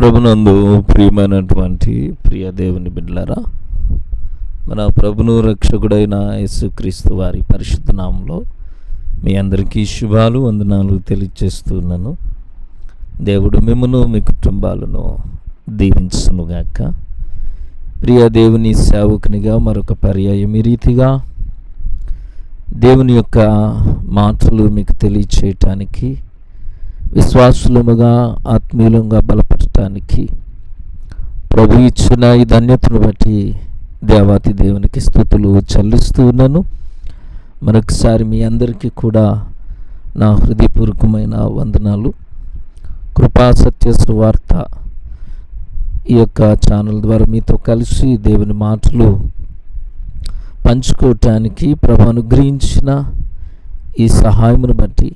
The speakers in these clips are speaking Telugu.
ప్రభునందు ప్రియమైనటువంటి ప్రియ దేవుని బిడ్డలారా, మన ప్రభును రక్షకుడైన యేసుక్రీస్తు వారి పరిశుద్ధ నామంలో మీ అందరికీ శుభాలు వందనాలు తెలియజేస్తున్నాను. దేవుడు మిమ్మును మీ కుటుంబాలను దీవించునుగాక. ప్రియ దేవుని సేవకునిగా మరొక పర్యాయం ఈ రీతిగా దేవుని యొక్క మాటలు మీకు తెలియచేయటానికి, విశ్వాసులముగా ఆత్మీయులంగా బలపడటానికి ప్రభు ఇచ్చిన ఈ ధన్యతను బట్టి దేవాతి దేవునికి స్తుతులు చెల్లిస్తూ ఉన్నాను. మరొకసారి మీ అందరికీ కూడా నా హృదయపూర్వకమైన వందనాలు. కృపా సత్య సువార్త ఈ యొక్క ఛానల్ ద్వారా మీతో కలిసి దేవుని మాటలు పంచుకోవటానికి ప్రభు అనుగ్రహించిన ఈ సహాయమును బట్టి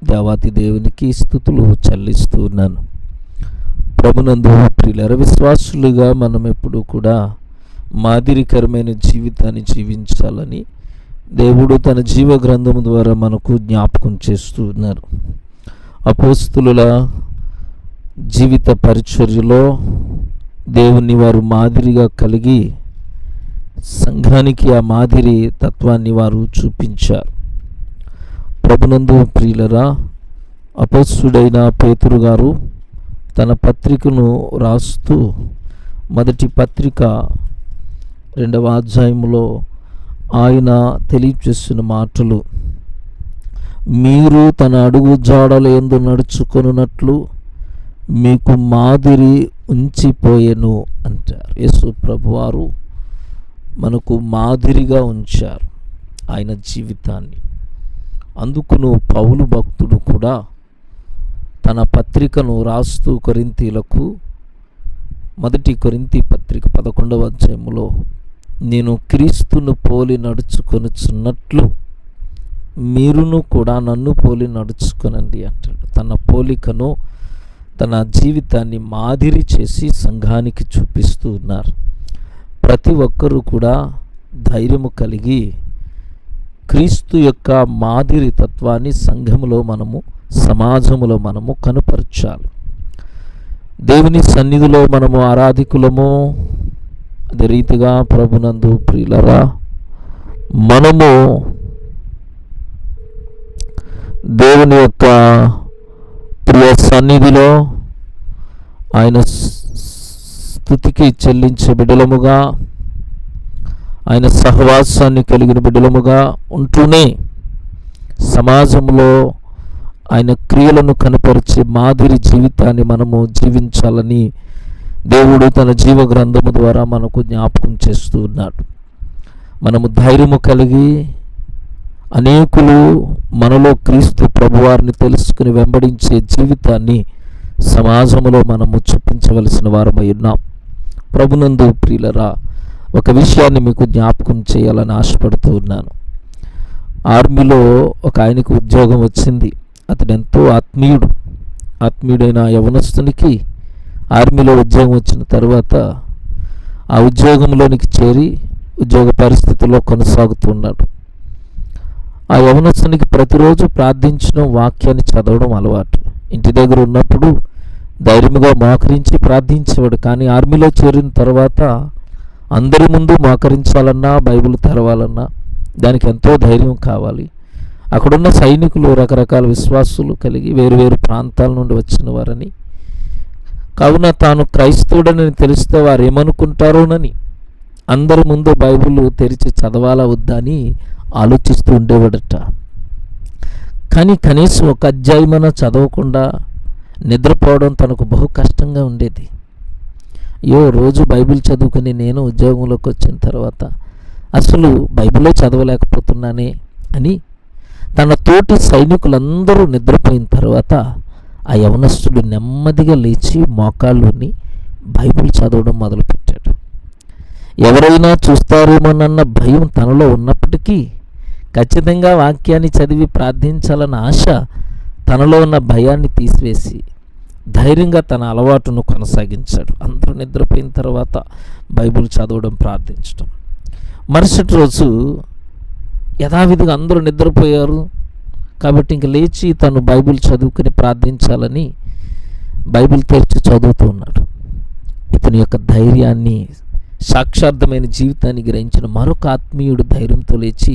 దేవాతి దేవునికి స్తుతులు చెల్లిస్తూ ఉన్నాను. ప్రభునందు ప్రియులార, విశ్వాసులుగా మనం ఎప్పుడూ కూడా మాదిరికరమైన జీవితాన్ని జీవించాలని దేవుడు తన జీవ గ్రంథము ద్వారా మనకు జ్ఞాపకం చేస్తూ ఉన్నారు. అపోస్తులుల జీవిత పరిచర్యలో దేవుని వారు మాదిరిగా కలిగి సంఘానికి ఆ మాదిరి తత్వాన్ని వారు చూపించారు. ప్రభునందు ప్రియులరా, అపోస్తుడైన పేతురు గారు తన పత్రికను రాస్తూ మొదటి పత్రిక 2వ అధ్యాయములో ఆయన తెలియచేస్తున్న మాటలు, మీరు తన అడుగు జాడల యందు నడుచుకొనున్నట్లు మీకు మాదిరి ఉంచిపోయెను అంటారు. యేసు ప్రభువారు మనకు మాదిరిగా ఉంచారు ఆయన జీవితాన్ని. అందుకును పౌలు భక్తుడు కూడా తన పత్రికను రాస్తూ కొరింథీలకు మొదటి కొరింథీ పత్రిక 11వ అధ్యాయములో, నేను క్రీస్తును పోలి నడుచుకొనుచున్నట్లు మీరును కూడా నన్ను పోలి నడుచుకొనండి అంటాడు. తన పోలికను, తన జీవితాన్ని మాదిరి చేసి సంఘానికి చూపిస్తూ ఉన్నారు. ప్రతి ఒక్కరూ కూడా ధైర్యము కలిగి క్రీస్తు యొక్క మాదిరి తత్వాన్ని సంఘములో మనము, సమాజములో మనము కనుపరచాలి. దేవుని సన్నిధిలో మనము ఆరాధికులము. అదే రీతిగా ప్రభునందు ప్రియులరా, మనము దేవుని యొక్క ప్రియ సన్నిధిలో ఆయన స్తుతికి చెల్లించే బిడ్డలముగా, ఆయన సహవాసాన్ని కలిగిన బిడ్డలముగా ఉంటూనే సమాజంలో ఆయన క్రియలను కనపరిచే మాదిరి జీవితాన్ని మనము జీవించాలని దేవుడు తన జీవ గ్రంథము ద్వారా మనకు జ్ఞాపకం చేస్తూ ఉన్నాడు. మనము ధైర్యము కలిగి అనేకులు మనలో క్రీస్తు ప్రభువారిని తెలుసుకుని వెంబడించే జీవితాన్ని సమాజంలో మనము చూపించవలసిన వారమై ఉన్నాం. ప్రభునందు ప్రియులరా, ఒక విషయాన్ని మీకు జ్ఞాపకం చేయాలని ఆశపడుతూ ఉన్నాను. ఆర్మీలో ఒక ఆయనకు ఉద్యోగం వచ్చింది. అతడు ఎంతో ఆత్మీయుడైన యవనస్తునికి ఆర్మీలో ఉద్యోగం వచ్చిన తర్వాత ఆ ఉద్యోగంలోనికి చేరి ఉద్యోగ పరిస్థితుల్లో కొనసాగుతున్నాడు. ఆ యవనస్తునికి ప్రతిరోజు ప్రార్థించడం, వాక్యాన్ని చదవడం అలవాటు. ఇంటి దగ్గర ఉన్నప్పుడు ధైర్యంగా మోకరించి ప్రార్థించేవాడు. కానీ ఆర్మీలో చేరిన తర్వాత అందరి ముందు మోకరించాలన్నా, బైబిల్ తెరవాలన్నా దానికి ఎంతో ధైర్యం కావాలి. అక్కడున్న సైనికులు రకరకాల విశ్వాసాలు కలిగి వేరువేరు ప్రాంతాల నుండి వచ్చిన వారని, కావున తాను క్రైస్తవుడని తెలిస్తే వారు ఏమనుకుంటారోనని అందరి ముందు బైబిల్ తెరిచి చదవాలా వద్దా అని ఆలోచిస్తూ ఉండేవాడట. కానీ కనీసం ఒక అధ్యాయమైనా చదవకుండా నిద్రపోవడం తనకు బహు కష్టంగా ఉండేది. రోజు బైబిల్ చదువుకుని నేను ఉద్యోగంలోకి వచ్చిన తర్వాత అసలు బైబిలే చదవలేకపోతున్నానే అని తన తోటి సైనికులందరూ నిద్రపోయిన తర్వాత ఆ యవనస్తుడు నెమ్మదిగా లేచి మోకాళ్ళుని బైబిల్ చదవడం మొదలుపెట్టాడు. ఎవరైనా చూస్తారేమోనన్న భయం తనలో ఉన్నప్పటికీ ఖచ్చితంగా వాక్యాన్ని చదివి ప్రార్థించాలన్న ఆశ తనలో ఉన్న భయాన్ని తీసివేసి ధైర్యంగా తన అలవాటును కొనసాగించాడు. అందరూ నిద్రపోయిన తర్వాత బైబిల్ చదవడం, ప్రార్థించడం. మరుసటి రోజు యథావిధిగా అందరూ నిద్రపోయారు కాబట్టి ఇంక లేచి తను బైబిల్ చదువుకుని ప్రార్థించాలని బైబిల్ తెరిచి చదువుతూ ఉన్నాడు. ఇతని యొక్క ధైర్యాన్ని, సాక్షార్థమైన జీవితాన్ని గ్రహించిన మరొక ఆత్మీయుడు ధైర్యంతో లేచి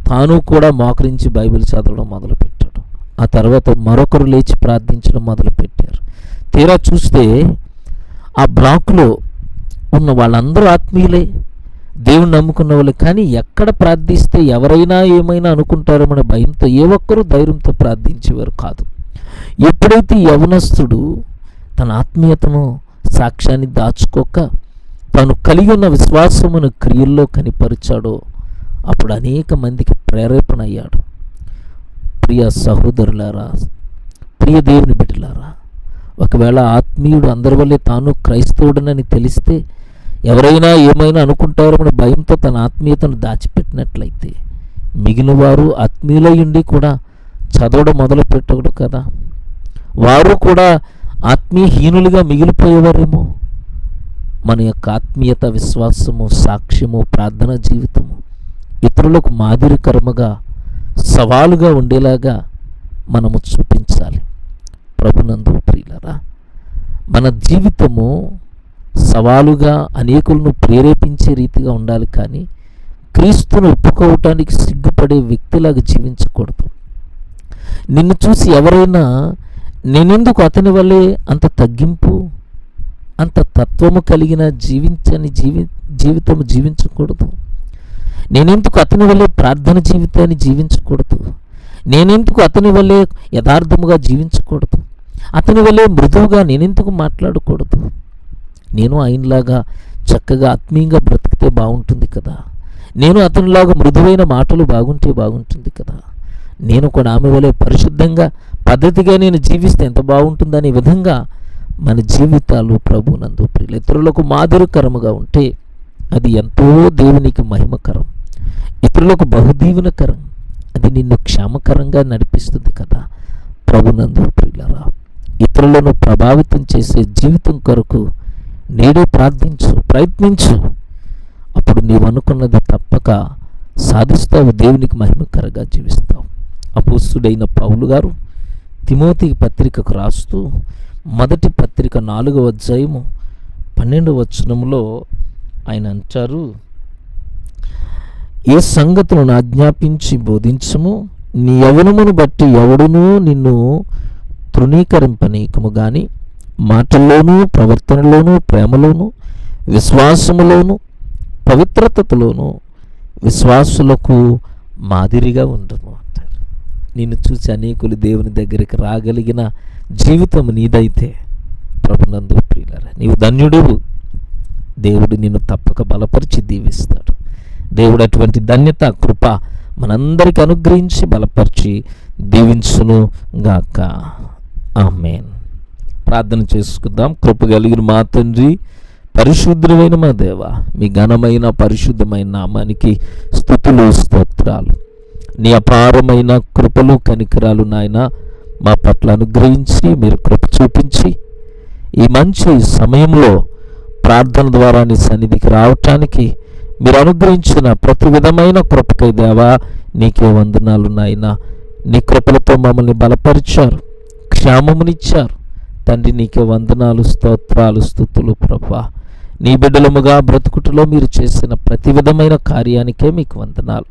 తాను కూడా మోకరించి బైబిల్ చదవడం మొదలుపెట్టాడు. ఆ తర్వాత మరొకరు లేచి ప్రార్థించడం మొదలుపెట్టారు. తీరా చూస్తే ఆ బ్లాక్లో ఉన్న వాళ్ళందరూ ఆత్మీయులే, దేవుని నమ్ముకున్న వాళ్ళే. కానీ ఎక్కడ ప్రార్థిస్తే ఎవరైనా ఏమైనా అనుకుంటారేమన్న భయంతో ఏ ఒక్కరూ ధైర్యంతో ప్రార్థించేవారు కాదు. ఎప్పుడైతే యవనస్తుడు తన ఆత్మీయతను, సాక్ష్యాన్ని దాచుకోక తాను కలిగి ఉన్న విశ్వాసమును క్రియల్లో కనిపరిచాడో అప్పుడు అనేక మందికి ప్రేరేపణ అయ్యాడు. ప్రియ సహోదరులారా, ప్రియ దేవుని బిడ్డలారా, ఒకవేళ ఆత్మీయుడు అందరి వల్లే తాను క్రైస్తవుడనని తెలిస్తే ఎవరైనా ఏమైనా అనుకుంటారో భయంతో తన ఆత్మీయతను దాచిపెట్టినట్లయితే మిగిలిన వారు ఆత్మీయులై ఉండి కూడా చదవడం మొదలు పెట్టకూడదు కదా, వారు కూడా ఆత్మీయహీనులుగా మిగిలిపోయేవారేమో. మన యొక్క ఆత్మీయత, విశ్వాసము, సాక్ష్యము, ప్రార్థన జీవితము ఇతరులకు మాదిరికరముగా, సవాలుగా ఉండేలాగా మనము చూపించాలి. ప్రభునందు ప్రియులారా, మన జీవితము సవాలుగా అనేకులను ప్రేరేపించే రీతిగా ఉండాలి. కానీ క్రీస్తును ఒప్పుకోవటానికి సిగ్గుపడే వ్యక్తిలాగా జీవించకూడదు. నిన్ను చూసి ఎవరైనా నేనెందుకు అతని వల్లే అంత తగ్గింపు, అంత తత్వము కలిగిన జీవితము జీవించకూడదు. నేనెందుకు అతని వల్లే ప్రార్థన జీవితాన్ని జీవించకూడదు. నేనెందుకు అతని వల్లే యథార్థముగా జీవించకూడదు. అతని వల్లే మృదువుగా నేనెందుకు మాట్లాడకూడదు. నేను ఆయనలాగా చక్కగా ఆత్మీయంగా బ్రతికితే బాగుంటుంది కదా, నేను అతనిలాగా మృదువైన మాటలు బాగుంటే బాగుంటుంది కదా, నేను కూడా ఆమె వలె పరిశుద్ధంగా పద్ధతిగా నేను జీవిస్తే ఎంత బాగుంటుందనే విధంగా మన జీవితాలు ప్రభునందు ప్రియులు ఇతరులకు మాదిరికరముగా ఉంటే అది ఎంతో దేవునికి మహిమకరం, ఇతరులకు బహుదీవనకరం, అది నిన్ను క్షేమకరంగా నడిపిస్తుంది కదా. ప్రభునందు ప్రియులారా, ఇతరులను ప్రభావితం చేసే జీవితం కొరకు నేడే ప్రార్థించు, ప్రయత్నించు. అప్పుడు నీవు అనుకున్నది తప్పక సాధిస్తావు, దేవునికి మహిమకరంగా జీవిస్తావు. అపోస్తుడైన పౌలు గారు తిమోతి పత్రికకు రాస్తూ మొదటి పత్రిక 4వ అధ్యాయము 12వ వచనంలో ఆయన అంటారు, ఏ సంగతులను ఆజ్ఞాపించి బోధించము, నీ యవ్వనమును బట్టి ఎవడునూ నిన్ను తృణీకరింపనీయకము గాని మాటల్లోనూ, ప్రవర్తనలోనూ, ప్రేమలోనూ, విశ్వాసములోనూ, పవిత్రతలోనూ విశ్వాసులకు మాదిరిగా ఉండము అంటారు. నిన్ను చూసి అనేకులు దేవుని దగ్గరికి రాగలిగిన జీవితం నీదైతే ప్రభునందు ప్రియులారా నీవు ధన్యుడువు. దేవుడు నిన్ను తప్పక బలపరిచి దీవిస్తాడు. దేవుడు అటువంటి ధన్యత, కృప మనందరికి అనుగ్రహించి బలపరిచి దీవించును గాక. ఆమేన్. ప్రార్థన చేసుకుందాం. కృప కలిగిన మా తండ్రి, పరిశుద్ధమైన మా దేవ, మీ ఘనమైన పరిశుద్ధమైన నామానికి స్తుతులు, స్తోత్రాలు. నీ అపారమైన కృపలు, కనికరాలు నాయన మా పట్ల అనుగ్రహించి మీరు కృప చూపించి ఈ మంచి సమయంలో ప్రార్థన ద్వారా నీ సన్నిధికి రావటానికి మీరు అనుగ్రహించిన ప్రతి విధమైన కృపకై దేవా నీకే వందనాలు నాయన. నీ కృపలతో మమ్మల్ని బలపరిచారు, క్షేమమునిచ్చారు తండ్రి. నీకే వందనాలు, స్తోత్రాలు, స్తుతులు ప్రభా. నీ బిడ్డలముగా బ్రతుకుటలో మీరు చేసిన ప్రతి విధమైన కార్యానికే మీకు వందనాలు.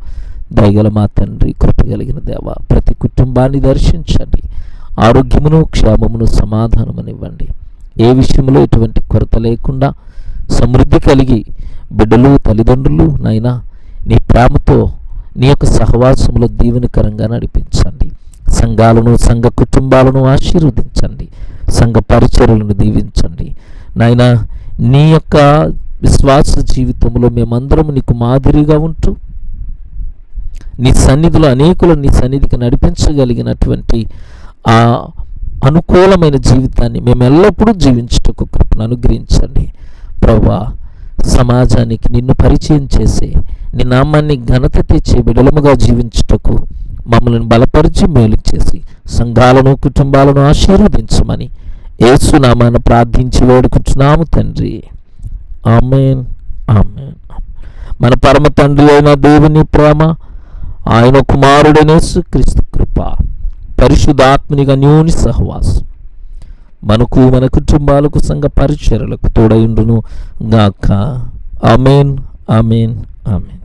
దయగల మా తండ్రి, కృప కలిగిన దేవ, ప్రతి కుటుంబాన్ని దర్శించండి, ఆరోగ్యమును, క్షేమమును, సమాధానమునివ్వండి. ఏ విషయంలో ఎటువంటి కొరత లేకుండా సమృద్ధి కలిగి బిడ్డలు, తల్లిదండ్రులు నాయనా నీ ప్రేమతో నీ యొక్క సహవాసములో దీవెనకరంగా నడిపించండి. సంఘాలను, సంఘ కుటుంబాలను ఆశీర్వదించండి. సంఘ పరిచర్యలను దీవించండి నాయనా. నీ యొక్క విశ్వాస జీవితంలో మేమందరం నీకు మాదిరిగా ఉంటూ నీ సన్నిధిలో అనేకులను నీ సన్నిధికి నడిపించగలిగినటువంటి ఆ అనుకూలమైన జీవితాన్ని మేము ఎల్లప్పుడూ జీవించుటకు కృపను అనుగ్రహించండి ప్రభువా. సమాజానికి నిన్ను పరిచయం చేసే, నీ నామాన్ని ఘనత తెచ్చే బిడలముగా జీవించుటకు మమ్మల్ని బలపరిచి మేలు చేసి సంఘాలను, కుటుంబాలను ఆశీర్వదించమని యేసు నామాన ప్రార్థించి వేడుకుంటున్నాము తండ్రి. ఆమేన్, ఆమేన్. మన పరమ తండ్రి అయిన దేవుని ప్రేమ, ఆయన కుమారుడైన యేసుక్రీస్తు కృప, పరిశుద్ధాత్మని అన్యోన్య సహవాసం మనకు, మన కుటుంబాలకు, సంఘ పరిచర్యలకు తోడైండును గాక. ఆమేన్, ఆమేన్, ఆమేన్.